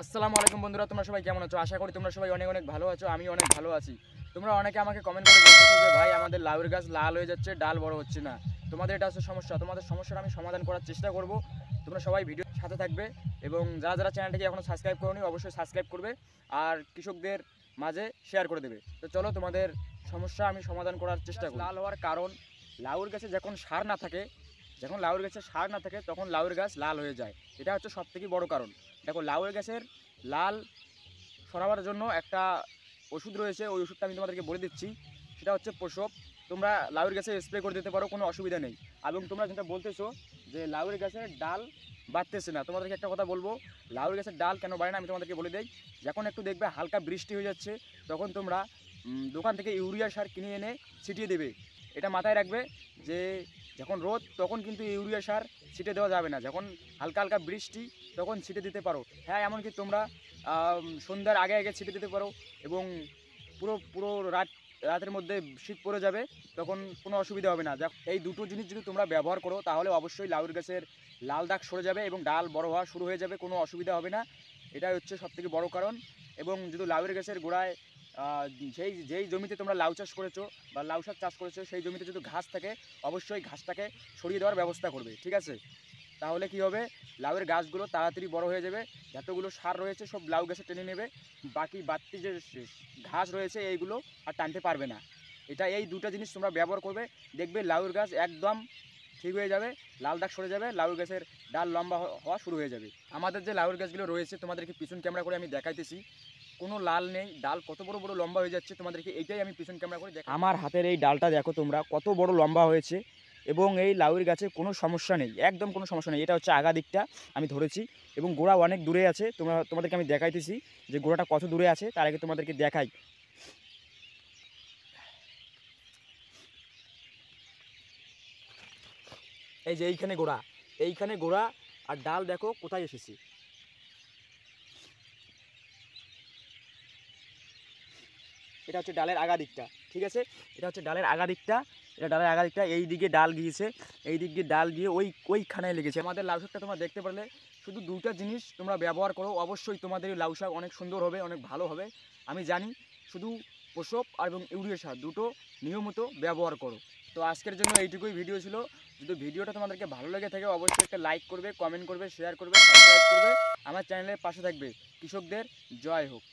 আসসালামু আলাইকুম বন্ধুরা, তোমরা সবাই কেমন আছো? আশা করি তোমরা সবাই অনেক অনেক ভালো আছো। আমি অনেক ভালো আছি। তোমরা অনেকে আমাকে কমেন্ট করে বলতেছো যে ভাই আমাদের লাউয়ের গাছ লাল হয়ে যাচ্ছে, ডাল বড় হচ্ছে না। তোমাদের এটা হচ্ছে সমস্যা। তোমাদের সমস্যাটা আমি সমাধান করার চেষ্টা করব। তোমরা সবাই ভিডিওর সাথে থাকবে এবং যারা যারা চ্যানেলটাকে এখনও সাবস্ক্রাইব করোনি অবশ্যই সাবস্ক্রাইব করবে আর কৃষকদের মাঝে শেয়ার করে দেবে। তো চলো তোমাদের সমস্যা আমি সমাধান করার চেষ্টা করি। লাল হওয়ার কারণ, লাউয়ের গাছে যখন সার না থাকে, তখন লাউয়ের গাছ লাল হয়ে যায়। এটা হচ্ছে সবথেকে বড় কারণ। দেখো, লাউয়ের গাছের লাল সরাবার জন্য একটা ওষুধ রয়েছে, ওই ওষুধটা আমি তোমাদেরকে বলে দিচ্ছি। সেটা হচ্ছে প্রসব। তোমরা লাউয়ের গাছে স্প্রে করে দিতে পারো, কোনো অসুবিধা নেই। এবং তোমরা যেটা বলতেছো যে লাউয়ের গাছের ডাল বাড়তেছে না, তোমাদেরকে একটা কথা বলবো, লাউয়ের গাছের ডাল কেন বাড়ে না আমি তোমাদেরকে বলে দিই। যখন একটু দেখবে হালকা বৃষ্টি হয়ে যাচ্ছে, তখন তোমরা দোকান থেকে ইউরিয়া সার কিনে এনে ছিটিয়ে দেবে। এটা মাথায় রাখবে যে যখন রোদ তখন কিন্তু ইউরিয়া সার ছিটে দেওয়া যাবে না। যখন হালকা হালকা বৃষ্টি তখন ছিটে দিতে পারো। হ্যাঁ, এমনকি তোমরা সন্ধ্যার আগে আগে ছিটে দিতে পারো এবং পুরো পুরো রাতের মধ্যে শীত পড়ে যাবে, তখন কোনো অসুবিধা হবে না। এই দুটো জিনিস যদি তোমরা ব্যবহার করো তাহলে অবশ্যই লাউয়ের গাছের লাল দাগ সরে যাবে এবং ডাল বড় হওয়া শুরু হয়ে যাবে, কোনো অসুবিধা হবে না। এটাই হচ্ছে সবথেকে বড় কারণ। এবং যদি লাউয়ের গাছের গোড়ায় যেই জমিতে তোমরা লাউ চাষ করেছো বা লাউ শাক চাষ করেছো সেই জমিতে যদি ঘাস থাকে, অবশ্যই ঘাসটাকে সরিয়ে দেওয়ার ব্যবস্থা করবে, ঠিক আছে? তাহলে কি হবে, লাউয়ের গাছগুলো তাড়াতাড়ি বড় হয়ে যাবে। যতগুলো সার রয়েছে সব লাউ গাছে টেনে নেবে, বাড়তি যে ঘাস রয়েছে এইগুলো আর টানতে পারবে না। এই দুটো জিনিস তোমরা ব্যবহার করবে, দেখবে লাউয়ের গাছ একদম ঠিক হয়ে যাবে, লাল দাগ সরে যাবে, লাউয়ের গাছের ডাল লম্বা হওয়া শুরু হয়ে যাবে। আমাদের যে লাউয়ের গাছগুলো রয়েছে তোমাদেরকে পিছন ক্যামেরা করে আমি দেখাইতেছি, কোনো লাল নেই, ডাল কত বড় বড় লম্বা হয়ে যাচ্ছে তোমাদেরকে এইটাই আমি পিছন ক্যামেরা করে দেখাই। আমার হাতের এই ডালটা দেখো তোমরা কত বড় লম্বা হয়েছে এবং এই লাউয়ের গাছে কোনো সমস্যা নেই, একদম কোনো সমস্যা নেই। এটা হচ্ছে আগা দিকটা আমি ধরেছি এবং গোড়া অনেক দূরে আছে। তোমাদেরকে আমি দেখাইতেছি যে গোড়াটা কত দূরে আছে। তার আগে তোমাদেরকে দেখাই, এই যে এইখানে গোড়া আর ডাল দেখো কোথায় এসেছে। এটা হচ্ছে ডালের আগা দিকটা, ঠিক আছে? এটা হচ্ছে ডালের আগা দিকটা, এই দিকে ডাল গিয়েছে, এই দিক দিয়ে ডাল গিয়ে ওইখানে লেগেছে। আমাদের লাউ শাকটা তোমরা দেখতে পারলে, শুধু দুইটা জিনিস তোমরা ব্যবহার করো, অবশ্যই তোমাদের লাউ শাক অনেক সুন্দর হবে, অনেক ভালো হবে। আমি জানি, শুধু প্রসব এবং ইউরিয়া সার দুটো নিয়মিত ব্যবহার করো। তো আজকের জন্য এইটুকুই ভিডিও ছিল। যদি ভিডিওটা তোমাদেরকে ভালো লেগে থাকে অবশ্যই একটা লাইক করবে, কমেন্ট করবে, শেয়ার করবে, সাবস্ক্রাইব করবে, আমার চ্যানেলের পাশে থাকবে। কৃষকদের জয় হোক।